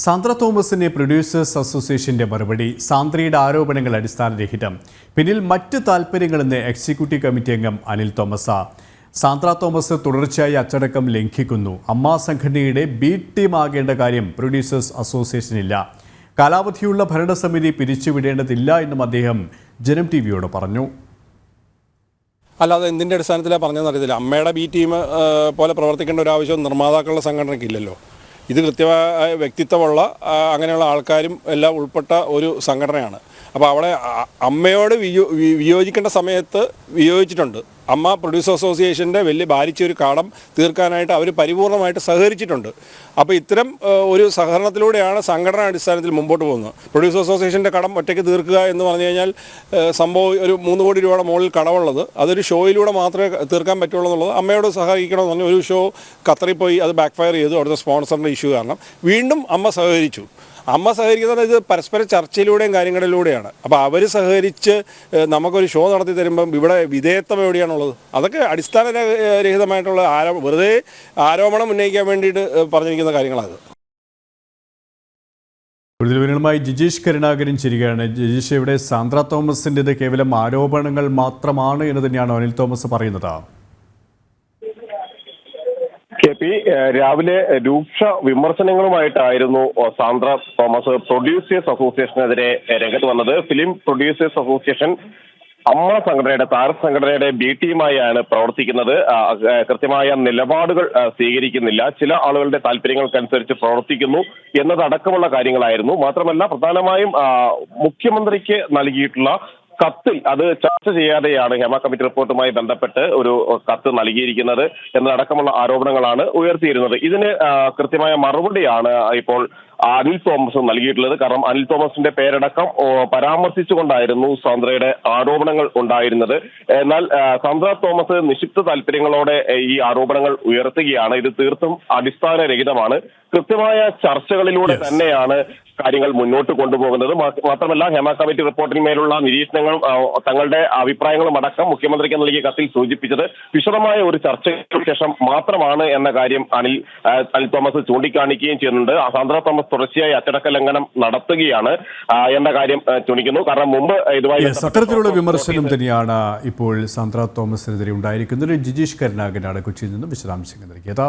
സാന്ദ്ര തോമസിന്റെ പ്രൊഡ്യൂസേഴ്സ് അസോസിയേഷന്റെ മറുപടി. സാന്ദ്രയുടെ ആരോപണങ്ങൾ അടിസ്ഥാനരഹിതം, പിന്നിൽ മറ്റ് താൽപ്പര്യങ്ങളെന്ന് എക്സിക്യൂട്ടീവ് കമ്മിറ്റി അംഗം അനിൽ തോമസ്. സാന്ദ്ര തോമസ് തുടർച്ചയായി അച്ചടക്കം ലംഘിക്കുന്നു. അമ്മ സംഘടനയുടെ ബി ടീം ആകേണ്ട കാര്യം പ്രൊഡ്യൂസേഴ്സ് അസോസിയേഷനില്ല. കാലാവധിയുള്ള ഭരണസമിതി പിരിച്ചുവിടേണ്ടതില്ല എന്നും അദ്ദേഹം ജനം ടിവിയോട് പറഞ്ഞു. അല്ലാതെ എന്തിൻ്റെ അടിസ്ഥാനത്തിലാണ് പറഞ്ഞതെന്ന് അറിയത്തില്ല. അമ്മയുടെ ബി ടീം പോലെ പ്രവർത്തിക്കേണ്ട ഒരു ആവശ്യം നിർമ്മാതാക്കളുടെ സംഘടനയ്ക്ക് ഇല്ലല്ലോ. ഇത് കൃത്യമായ വ്യക്തിത്വമുള്ള അങ്ങനെയുള്ള ആൾക്കാരും എല്ലാം ഉൾപ്പെട്ട ഒരു സംഘടനയാണ്. അപ്പോൾ അവിടെ അമ്മയോട് വിയോജിക്കേണ്ട സമയത്ത് വിയോജിച്ചിട്ടുണ്ട്. അമ്മ പ്രൊഡ്യൂസർ അസോസിയേഷൻ്റെ വലിയ ഭാരിച്ച ഒരു കടം തീർക്കാനായിട്ട് അവർ പരിപൂർണമായിട്ട് സഹകരിച്ചിട്ടുണ്ട്. അപ്പോൾ ഇത്തരം ഒരു സഹകരണത്തിലൂടെയാണ് സംഘടനാ അടിസ്ഥാനത്തിൽ മുമ്പോട്ട് പോകുന്നത്. പ്രൊഡ്യൂസർ അസോസിയേഷൻ്റെ കടം ഒറ്റയ്ക്ക് തീർക്കുക എന്ന് പറഞ്ഞു കഴിഞ്ഞാൽ സംഭവം ഒരു 3 കോടി രൂപയുടെ മുകളിൽ കടമുള്ളത് അതൊരു ഷോയിലൂടെ മാത്രമേ തീർക്കാൻ പറ്റുള്ളൂ എന്നുള്ളത് അമ്മയോട് സഹകരിക്കണമെന്ന് പറഞ്ഞു. ഒരു ഷോ ഖത്തറിൽ പോയി അത് ബാക്ക് ഫയർ ചെയ്തു. അവിടുത്തെ സ്പോൺസറിൻ്റെ ഇഷ്യൂ കാരണം വീണ്ടും അമ്മ സഹകരിച്ചു. അമ്മ സഹകരിക്കുന്നത് ഇത് പരസ്പര ചർച്ചയിലൂടെയും കാര്യങ്ങളിലൂടെയാണ്. അപ്പോൾ അവർ സഹകരിച്ച് നമുക്കൊരു ഷോ നടത്തി തരുമ്പം ഇവിടെ വിധേയത്വം എവിടെയാണുള്ളത്? അതൊക്കെ അടിസ്ഥാനരഹിതമായിട്ടുള്ള വെറുതെ ആരോപണം ഉന്നയിക്കാൻ വേണ്ടിയിട്ട് പറഞ്ഞിരിക്കുന്ന കാര്യങ്ങളാണ്. കൂടുതൽ വിവരങ്ങളുമായി ജിജീഷ് കരുണാകരൻ ചേരുകയാണ്. ജിജീഷ്, ഇവിടെ സാന്ദ്ര തോമസിൻ്റെത് കേവലം ആരോപണങ്ങൾ മാത്രമാണ് എന്ന് തന്നെയാണ് അനിൽ തോമസ് പറയുന്നത്. KP രാവിലെ രൂക്ഷ വിമർശനങ്ങളുമായിട്ടായിരുന്നു സാന്ദ്ര തോമസ് പ്രൊഡ്യൂസേഴ്സ് അസോസിയേഷനെതിരെ രംഗത്ത് വന്നത്. ഫിലിം പ്രൊഡ്യൂസേഴ്സ് അസോസിയേഷൻ അമ്മ സംഘടനയുടെ താരസംഘടനയുടെ ബി ടീമായാണ് പ്രവർത്തിക്കുന്നത്. കൃത്യമായ നിലപാടുകൾ സ്വീകരിക്കുന്നില്ല, ചില ആളുകളുടെ താല്പര്യങ്ങൾക്കനുസരിച്ച് പ്രവർത്തിക്കുന്നു എന്നതടക്കമുള്ള കാര്യങ്ങളായിരുന്നു. മാത്രമല്ല, പ്രധാനമായും മുഖ്യമന്ത്രിക്ക് നൽകിയിട്ടുള്ള കത്തിൽ അത് ചർച്ച ചെയ്യാതെയാണ് ഹേമ കമ്മിറ്റി റിപ്പോർട്ടുമായി ബന്ധപ്പെട്ട് ഒരു കത്ത് നൽകിയിരിക്കുന്നത് എന്നതടക്കമുള്ള ആരോപണങ്ങളാണ് ഉയർത്തിയിരുന്നത്. ഇതിന് കൃത്യമായ മറുപടിയാണ് ഇപ്പോൾ അനിൽ തോമസ് നൽകിയിട്ടുള്ളത്. കാരണം അനിൽ തോമസിന്റെ പേരടക്കം പരാമർശിച്ചുകൊണ്ടായിരുന്നു സാന്ദ്രയുടെ ആരോപണങ്ങൾ ഉണ്ടായിരുന്നത്. എന്നാൽ സാന്ദ്ര തോമസ് നിക്ഷിപ്ത താല്പര്യങ്ങളോടെ ഈ ആരോപണങ്ങൾ ഉയർത്തുകയാണ്. ഇത് തീർത്തും അടിസ്ഥാനരഹിതമാണ്. കൃത്യമായ ചർച്ചകളിലൂടെ തന്നെയാണ് കാര്യങ്ങൾ മുന്നോട്ട് കൊണ്ടുപോകുന്നത്. മാത്രമല്ല, ഹേമ കമ്മിറ്റി റിപ്പോർട്ടിന്മേലുള്ള നിരീക്ഷണങ്ങളും തങ്ങളുടെ അഭിപ്രായങ്ങളും അടക്കം മുഖ്യമന്ത്രിക്ക് നൽകിയ കത്തിൽ സൂചിപ്പിച്ചത് വിശദമായ ഒരു ചർച്ചയ്ക്ക് ശേഷം മാത്രമാണ് എന്ന കാര്യം അനിൽ തോമസ് ചൂണ്ടിക്കാണിക്കുകയും ചെയ്യുന്നുണ്ട്. സാന്ദ്ര തോമസ് തുടർച്ചയായി അച്ചടക്ക ലംഘനം നടത്തുകയാണ് എന്ന കാര്യം ചൂണ്ടിക്കുന്നു. കാരണം മുമ്പ് ഇതുമായി അത്തരത്തിലുള്ള വിമർശനം തന്നെയാണ് ഇപ്പോൾ സാന്ദ്ര തോമസിനെതിരെ ഉണ്ടായിരിക്കുന്നത്. ജിജീഷ് കരുണാകരനാണ് കൊച്ചിയിൽ നിന്നും വിശദാംശങ്ങൾ നൽകിയത്.